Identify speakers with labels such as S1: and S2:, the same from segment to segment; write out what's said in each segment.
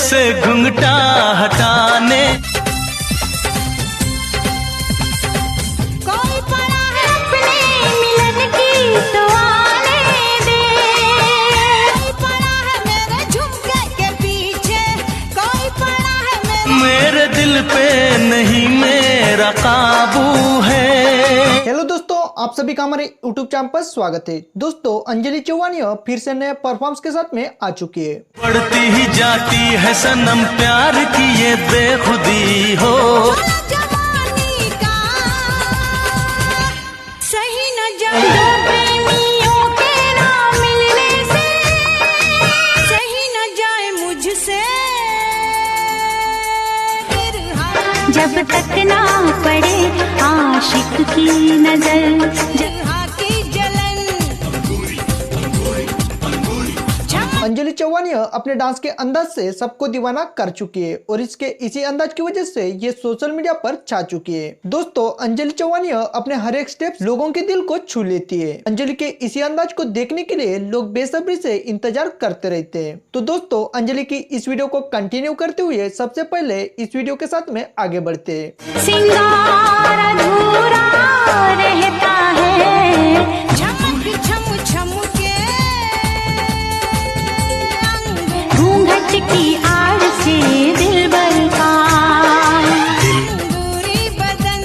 S1: से घुंघटा हटाने।
S2: कोई पड़ा है अपने मिलन की तो आने दे। कोई पड़ा है मेरे झुमके के पीछे, कोई पड़ा है
S1: मेरे दिल पे नहीं मेरा काबू है।
S3: हेलो दोस्तों, आप सभी का हमारे YouTube चैनल पर स्वागत है। दोस्तों, अंजलि चौहान फिर से नए परफॉर्मेंस के साथ में आ चुकी है।
S1: बढ़ती ही जाती है सनम प्यार की ये बेखुदी हो।
S2: जवानी का सही न जाए प्रेमियों के ना मिलने से, सही न जाए मुझसे जब तक ना पड़े आशिक की नजर, जहाँ की जलन।
S3: अंजलि चौहान अपने डांस के अंदाज से सबको दीवाना कर चुकी है और इसके इसी अंदाज की वजह से ये सोशल मीडिया पर छा चुकी है। दोस्तों, अंजलि चौहान अपने हर एक स्टेप लोगों के दिल को छू लेती है। अंजलि के इसी अंदाज को देखने के लिए लोग बेसब्री से इंतजार करते रहते हैं। तो दोस्तों, अंजलि की इस वीडियो को कंटिन्यू करते हुए सबसे पहले इस वीडियो के साथ में आगे बढ़ते हैं।
S2: सिंगार अधूरा रहता है, झमक झम झम के घूंघट की आड़ से दिलबर का अंगूरी बदन।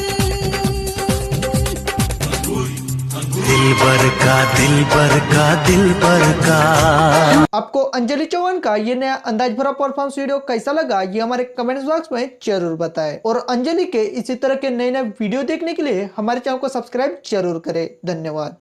S1: दिलबर का
S3: आपको अंजलि चौहान का ये नया अंदाज भरा परफॉर्मेंस वीडियो कैसा लगा, ये हमारे कमेंट बॉक्स में जरूर बताएं। और अंजलि के इसी तरह के नए नए वीडियो देखने के लिए हमारे चैनल को सब्सक्राइब जरूर करें। धन्यवाद।